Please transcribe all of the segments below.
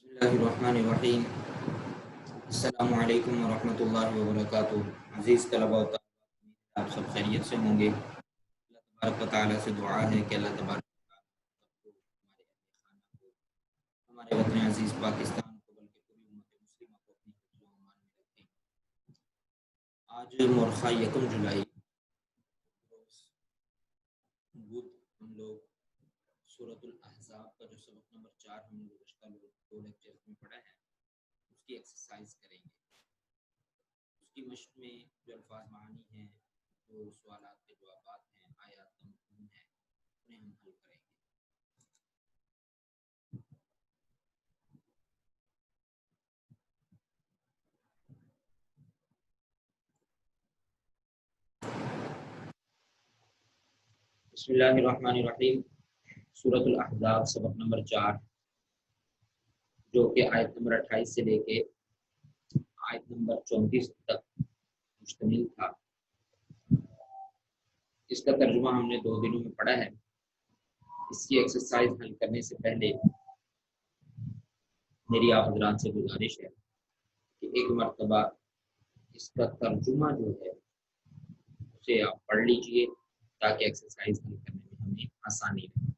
بسم اللہ الرحمن الرحیم۔ السلام علیکم ورحمۃ اللہ وبرکاتہ۔ عزیز طلباء و طالبات، آپ سب خیریت سے ہوں گے۔ اللہ تبارک و تعالیٰ سے دعا ہے کہ اللہ تبارک و تعالیٰ سب کو، ہمارے اہل خانہ کو، ہمارے وطن عزیز پاکستان کو، بلکہ پوری امت مسلمہ کو اپنی حفظ و امان میں رکھیں۔ آج مورخہ 1 جولائی روز بدھ ہم لوگ سورۃ الاحزاب کا جو سبق نمبر 4 ہم نے گزشتہ 2 لیکچرز میں پڑھا ہے، اس کی ایکسرسائز کریں گے۔ اس کی مشق میں جو الفاظ معانی ہیں، جو سوالات کے جوابات ہیں، آیات کا مفہوم ہے، انہیں ہم حل کریں گے۔ بسم اللہ الرحمن الرحیم۔ سورۃ الاحزاب سبق نمبر 4، جو کہ آیت نمبر 28 سے لے کے آیت نمبر 34 تک مشتمل تھا، اس کا ترجمہ ہم نے 2 دنوں میں پڑھا ہے۔ اس کی ایکسرسائز حل کرنے سے پہلے میری آپ حضرات سے گزارش ہے کہ ایک مرتبہ اس کا ترجمہ جو ہے اسے آپ پڑھ لیجئے، تاکہ ایکسرسائز حل کرنے میں ہمیں آسانی رہے۔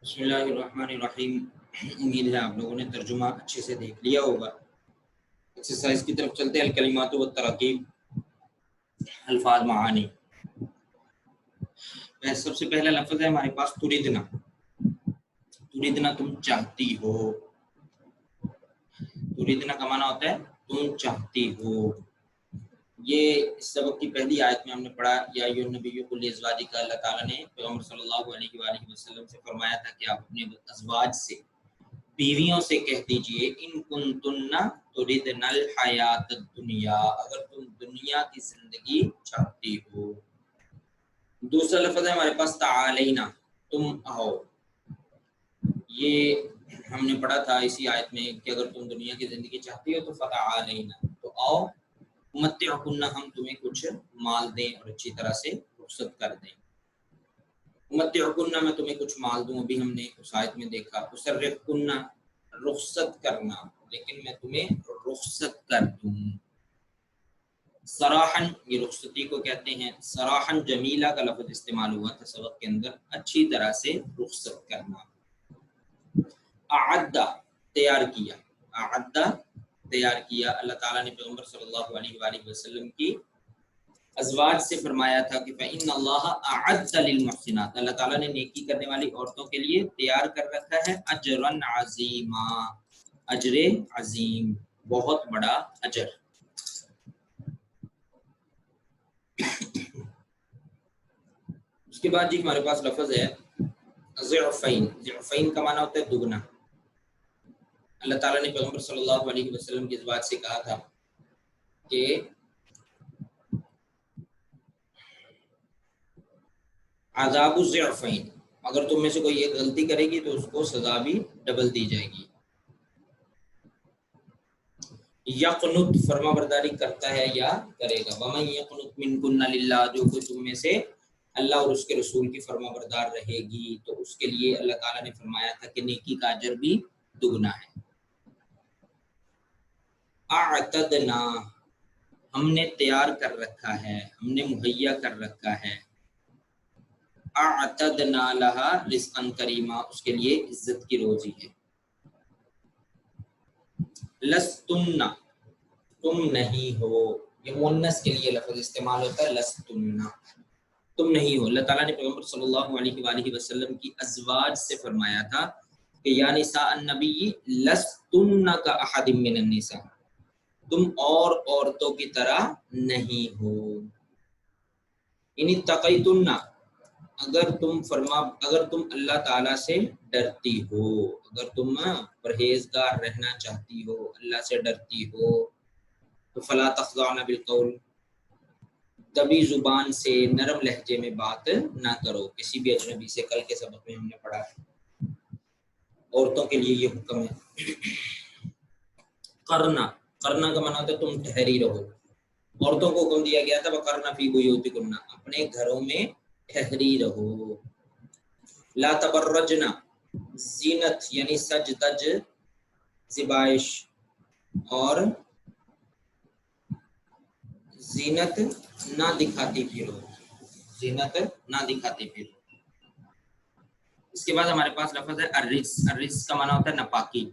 بسم اللہ الرحمن الرحیم. امید ہے آپ لوگوں نے ترجمہ اچھے سے دیکھ لیا ہوگا. ایکسرسائز کی طرف چلتے ہیں. الکلمات و تراکیب، الفاظ معانی. سب سے پہلا لفظ ہے ہمارے پاس تریدنا. تریدنا تم چاہتی ہو. تریدنا کا معنی ہوتا ہے تم چاہتی ہو. یہ اس سبق کی پہلی آیت میں ہم نے پڑھا یا ایھا النبی قل لازواجک. اللہ تعالیٰ نے پیغمبر صلی اللہ علیہ وآلہ وسلم سے فرمایا تھا کہ آپ اپنے ازواج سے، بیویوں سے کہہ دیجئے ان کنتن تردن الحیات الدنیا، اگر تم دنیا کی زندگی چاہتی ہو. دوسرا لفظ ہے ہمارے پاس تعالینا، تم آؤ. یہ ہم نے پڑھا تھا اسی آیت میں کہ اگر تم دنیا کی زندگی چاہتی ہو تو فتعالینا، تو آؤ. متعکن، ہم تمہیں کچھ مال دیں اور اچھی طرح سے رخصت کر دیں. متعکن، میں تمہیں کچھ مال دوں. ابھی ہم نے اس آیت میں دیکھا اسرحکن، رخصت کرنا، لیکن میں تمہیں رخصت کر دوں. سراحن، یہ رخصتی کو کہتے ہیں. سراحن جمیلہ کا لفظ استعمال ہوا تھا سبق کے اندر، اچھی طرح سے رخصت کرنا. اعدہ، تیار کیا. اعدہ، تیار کیا. اللہ تعالیٰ نے پیغمبر صلی اللہ علیہ وآلہ وسلم کی ازواج سے فرمایا تھا کہ فإن اللہ اعد للمحسنات، اللہ تعالیٰ نے نیکی کرنے والی عورتوں کے لیے تیار کر رکھا ہے اجرا عظیما، اجر عظیم، بہت بڑا اجر. اس کے بعد جی ہمارے پاس لفظ ہے ضعفین. ضعفین کا معنی ہوتا ہے دگنا. اللہ تعالیٰ نے پیغمبر صلی اللہ علیہ وسلم کی ازواج سے کہا تھا کہ عذاب الضعفین، اگر تم میں سے کوئی ایک غلطی کرے گی تو اس کو سزا بھی ڈبل دی جائے گی. یقنت، فرما برداری کرتا ہے یا کرے گا. ومن یقنت منکن للہ، جو کوئی تم میں سے اللہ اور اس کے رسول کی فرما بردار رہے گی تو اس کے لیے اللہ تعالیٰ نے فرمایا تھا کہ نیکی کا اجر بھی دگنا ہے. اعتدنا، ہم نے تیار کر رکھا ہے، ہم نے مہیا کر رکھا ہے. اعتدنا لہا رزقا کریما، اس کے لیے عزت کی روزی ہے. لستن، تم نہیں ہو. یہ مؤنث کے لیے لفظ استعمال ہوتا ہے لستن، تم نہیں ہو. اللہ تعالیٰ نے پیغمبر صلی اللہ علیہ وآلہ وسلم کی ازواج سے فرمایا تھا کہ یا نساء النبی لستن کاحد من النساء، تم اور عورتوں کی طرح نہیں ہو. ان اتقیتن، اگر تم اللہ تعالیٰ سے ڈرتی ہو، اگر تم پرہیزگار رہنا چاہتی ہو، اللہ سے ڈرتی ہو، تو فلا تخضعن بالقول، دبی زبان سے نرم لہجے میں بات نہ کرو. کسی بھی اجنبی سے، کل کے سبق میں ہم نے پڑھا عورتوں کے لیے یہ حکم ہے. کرنا کا معنی ہوتا ہے تم ٹھہری رہو. عورتوں کو حکم دیا گیا تھا وقرن فی بیوتکن، اپنے گھروں میں ٹھہری رہو. لا تبرجنا، زینت یعنی سج دج، زیبائش اور زینت نہ دکھاتی پھرو، زینت نہ دکھاتی پھرو. اس کے بعد ہمارے پاس لفظ ہے الرجس. الرجس کا معنی ہوتا ہے ناپاکی.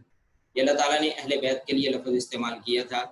یہ اللہ تعالیٰ نے اہل بیت کے لیے لفظ استعمال کیا تھا.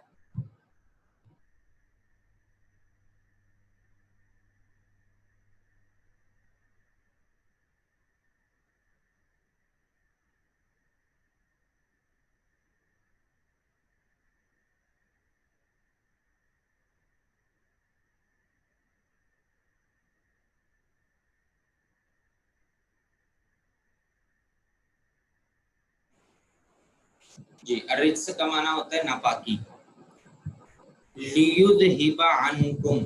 جی الرجس کا معنی ہوتا ہے ناپاکی. لیذھب عنکم،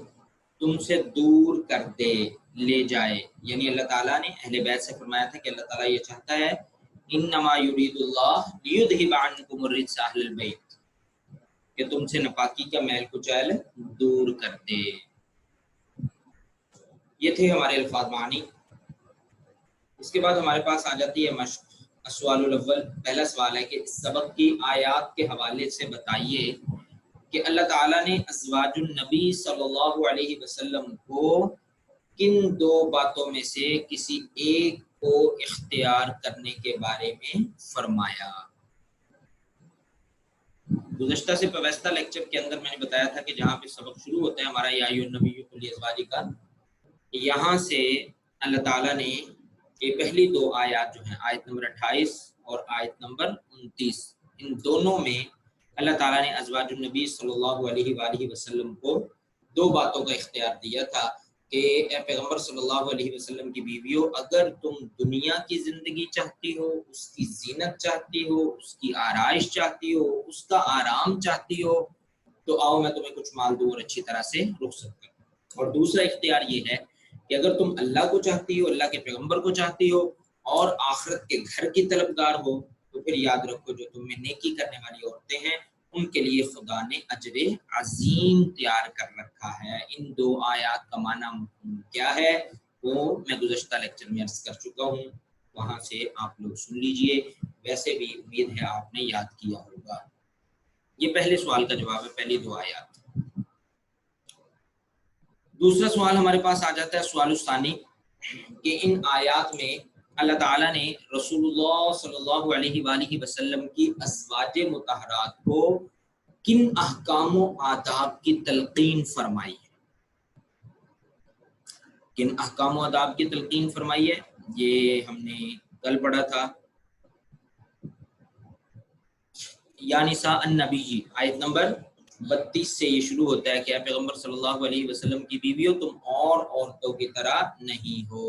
تم سے دور کر دے، لے جائے. یعنی اللہ تعالیٰ نے اہل بیت سے فرمایا تھا کہ اللہ تعالیٰ یہ چاہتا ہے انما یرید اللہ لیذھب عنکم الرجس اہل البیت، کہ تم سے ناپاکی کا میل کچیل دور کر دے. یہ تھے ہمارے الفاظ معنی. اس کے بعد ہمارے پاس آ جاتی ہے مشق. السؤال الاول، پہلا سوال ہے کہ اس سبق کی آیات کے حوالے سے بتائیے کہ اللہ تعالیٰ نے ازواج النبی صلی اللہ علیہ وسلم کو کن دو باتوں میں سے کسی ایک کو اختیار کرنے کے بارے میں فرمایا۔ گزشتہ سے پیوستہ لیکچر کے اندر میں نے بتایا تھا کہ جہاں پہ سبق شروع ہوتا ہے ہمارا یا ایھا النبی قل لازواجک کا، یہاں سے اللہ تعالیٰ نے یہ پہلی دو آیات جو ہیں آیت نمبر 28 اور آیت نمبر 29، ان دونوں میں اللہ تعالیٰ نے ازواج النبی صلی اللہ علیہ وآلہ وسلم کو دو باتوں کا اختیار دیا تھا کہ اے پیغمبر صلی اللہ علیہ وسلم کی بیویوں، اگر تم دنیا کی زندگی چاہتی ہو، اس کی زینت چاہتی ہو، اس کی آرائش چاہتی ہو، اس کا آرام چاہتی ہو، تو آؤ میں تمہیں کچھ مال دوں اور اچھی طرح سے رخصت کروں۔ اور دوسرا اختیار یہ ہے کہ اگر تم اللہ کو چاہتی ہو، اللہ کے پیغمبر کو چاہتی ہو اور آخرت کے گھر کی طلبگار ہو، تو پھر یاد رکھو جو تم میں نیکی کرنے والی عورتیں ہیں ان کے لیے خدا نے اجر عظیم تیار کر رکھا ہے۔ ان دو آیات کا معنی مفہوم کیا ہے وہ میں گزشتہ لیکچر میں عرض کر چکا ہوں، وہاں سے آپ لوگ سن لیجئے، ویسے بھی امید ہے آپ نے یاد کیا ہوگا۔ یہ پہلے سوال کا جواب ہے، پہلی دو آیات۔ دوسرا سوال ہمارے پاس آ جاتا ہے، سوال الثانی، کہ ان آیات میں اللہ تعالیٰ نے رسول اللہ صلی اللہ علیہ وآلہ وسلم کی ازواج مطہرات کو کن احکام و آداب کی تلقین فرمائی ہے؟ کن احکام و آداب کی تلقین فرمائی ہے؟ یہ ہم نے کل پڑھا تھا۔ یا نساء النبی آیت نمبر 32 سے یہ شروع ہوتا ہے کہ اے پیغمبر صلی اللہ علیہ وسلم کی بیویوں، تم اور عورتوں کی طرح نہیں ہو۔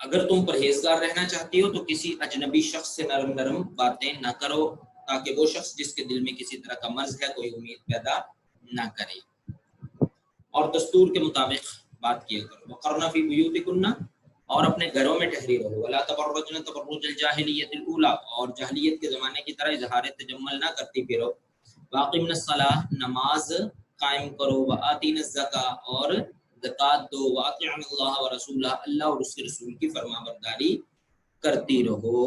اگر تم پرہیزگار رہنا چاہتی ہو تو کسی اجنبی شخص سے نرم نرم باتیں نہ کرو، تاکہ وہ شخص جس کے دل میں کسی طرح کا مرض ہے کوئی امید پیدا نہ کرے، اور دستور کے مطابق بات کیا کرو۔ وقرن فی بیوتکن، اور اپنے گھروں میں ٹھہری رہو۔ ولا تبرجن تبرج الجاہلیت الاولی، اور جاہلیت کے زمانے کی طرح اظہار تجمل نہ کرتی پھرو۔ واقمن الصلاۃ، نماز قائم کرو۔ وآتین الزکاۃ، اور زکوٰۃ دو۔ واطیعن اللہ ورسولہ، اللہ اور اس کے رسول کی فرما برداری کرتی رہو۔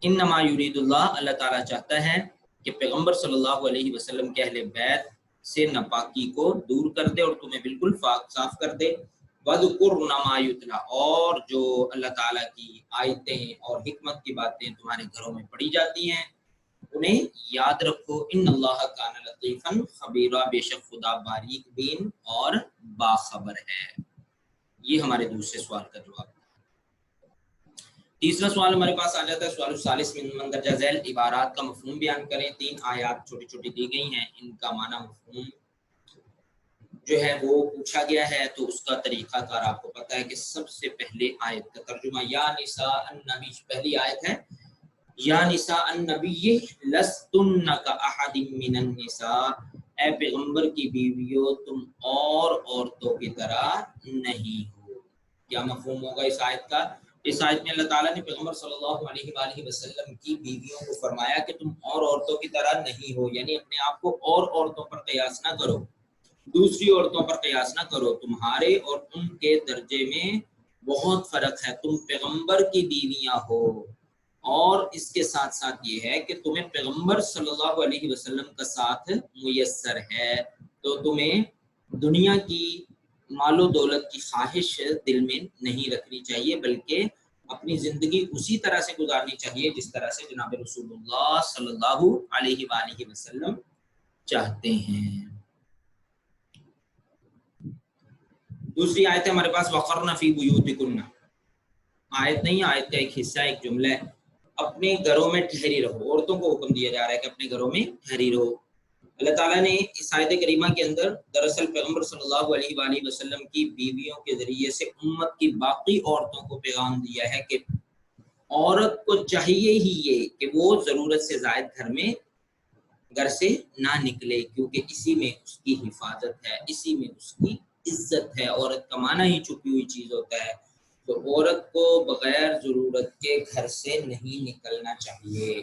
انما یرید اللہ، اللہ تعالیٰ چاہتا ہے کہ پیغمبر صلی اللہ علیہ وسلم کے اہل بیت سے ناپاکی کو دور کر دے اور تمہیں بالکل پاک صاف کر دے۔ وَاذْكُرْنَ مَا يُتْلَىٰ، اور جو اللہ تعالیٰ کی آیتیں اور حکمت کی باتیں تمہارے گھروں میں پڑھی جاتی ہیں انہیں یاد رکھو۔ ان اللہ کان لطیفا خبیرا، بے شک خدا باریک بین اور باخبر ہے۔ یہ ہمارے دوسرے سوال کا جواب ہے۔ تیسرا سوال ہمارے پاس آ جاتا ہے، سوال الثالث من مندرجہ ذیل، عبارات کا مفہوم بیان کریں۔ 3 آیات چھوٹی چھوٹی دی گئی ہیں، ان کا معنی مفہوم جو ہے وہ پوچھا گیا ہے، تو اس کا طریقہ کار آپ کو پتہ ہے کہ سب سے پہلے آیت کا ترجمہ یا نساء النبی، پہلی آیت ہے یا نساء النبی لستن کاحد من النساء، اے پیغمبر کی بیویوں تم اور عورتوں کی طرح نہیں ہو۔ کیا مفہوم ہوگا اس آیت کا؟ اس آیت میں اللہ تعالیٰ نے پیغمبر صلی اللہ علیہ وآلہ وسلم کی بیویوں کو فرمایا کہ تم اور عورتوں کی طرح نہیں ہو، یعنی اپنے آپ کو اور عورتوں پر قیاس نہ کرو، دوسری عورتوں پر قیاس نہ کرو، تمہارے اور ان کے درجے میں بہت فرق ہے، تم پیغمبر کی بیویاں ہو، اور اس کے ساتھ ساتھ یہ ہے کہ تمہیں پیغمبر صلی اللہ علیہ وسلم کا ساتھ میسر ہے، تو تمہیں دنیا کی مال و دولت کی خواہش دل میں نہیں رکھنی چاہیے، بلکہ اپنی زندگی اسی طرح سے گزارنی چاہیے جس طرح سے جناب رسول اللہ صلی اللہ علیہ وآلہ وسلم چاہتے ہیں۔ دوسری آیت ہے ہمارے پاس، وقرن فی بیوتکن، آیت نہیں، آیت کا ایک حصہ، ایک جملہ ہے، اپنے گھروں میں ٹھہری رہو۔ عورتوں کو حکم دیا جا رہا ہے کہ اپنے گھروں میں ٹھہری رہو۔ اللہ تعالیٰ نے اس آیت کریمہ کے اندر دراصل پیغمبر صلی اللہ علیہ وآلہ وسلم کی بیویوں کے ذریعے سے امت کی باقی عورتوں کو پیغام دیا ہے کہ عورت کو چاہیے ہی یہ کہ وہ ضرورت سے زائد گھر سے نہ نکلے، کیونکہ اسی میں اس کی حفاظت ہے، اسی میں اس کی عزت ہے۔ عورت کا معنی ہی چھپی ہوئی چیز ہوتا ہے، تو عورت کو بغیر ضرورت کے گھر سے نہیں نکلنا چاہیے۔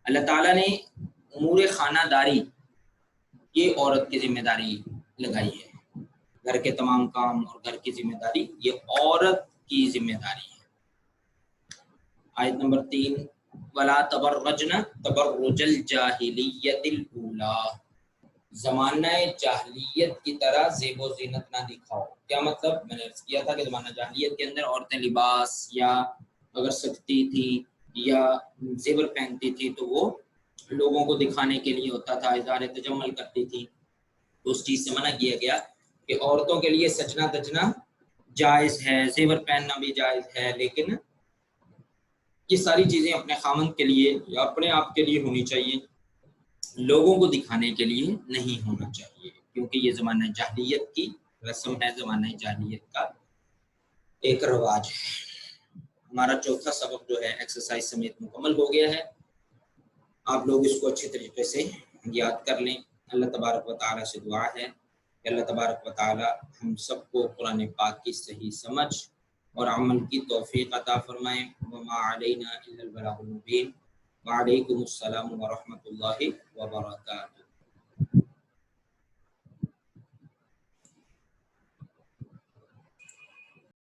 اللہ تعالیٰ نے امور خانہ داری یہ عورت کی ذمہ داری لگائی ہے، گھر کے تمام کام اور گھر کی ذمہ داری یہ عورت کی ذمہ داری ہے۔ آیت نمبر 3، وَلَا تَبَرَّجْنَ تَبَرُّجَ الْجَاهِلِيَّةِ الْأُولَىٰ، زمانہ جاہلیت کی طرح زیب و زینت نہ دکھاؤ. کیا مطلب؟ میں نے عرض کیا تھا کہ زمانہ جاہلیت کے اندر عورتیں لباس یا اگر سجتی تھی یا زیور پہنتی تھی تو وہ لوگوں کو دکھانے کے لیے ہوتا تھا، اظہار تجمل کرتی تھی. تو اس چیز سے منع کیا گیا کہ عورتوں کے لیے سجنا دجنا جائز ہے، زیور پہننا بھی جائز ہے، لیکن یہ ساری چیزیں اپنے خامند کے لیے یا اپنے آپ کے لیے ہونی چاہیے، لوگوں کو دکھانے کے لیے نہیں ہونا چاہیے، کیونکہ یہ زمانہ جاہلیت کی رسم ہے، زمانہ جاہلیت کا ایک رواج ہے. ہمارا چوتھا سبق جو ہے ایکسرسائز سمیت مکمل ہو گیا ہے. آپ لوگ اس کو اچھی طریقے سے یاد کر لیں. اللہ تبارک و تعالیٰ سے دعا ہے کہ اللہ تبارک و تعالیٰ ہم سب کو قرآن پاک کی صحیح سمجھ اور عمل کی توفیق عطا فرمائیں. وما علینا الا البلاغ المبین. وعلیکم السلام ورحمۃ اللہ وبرکاتہ.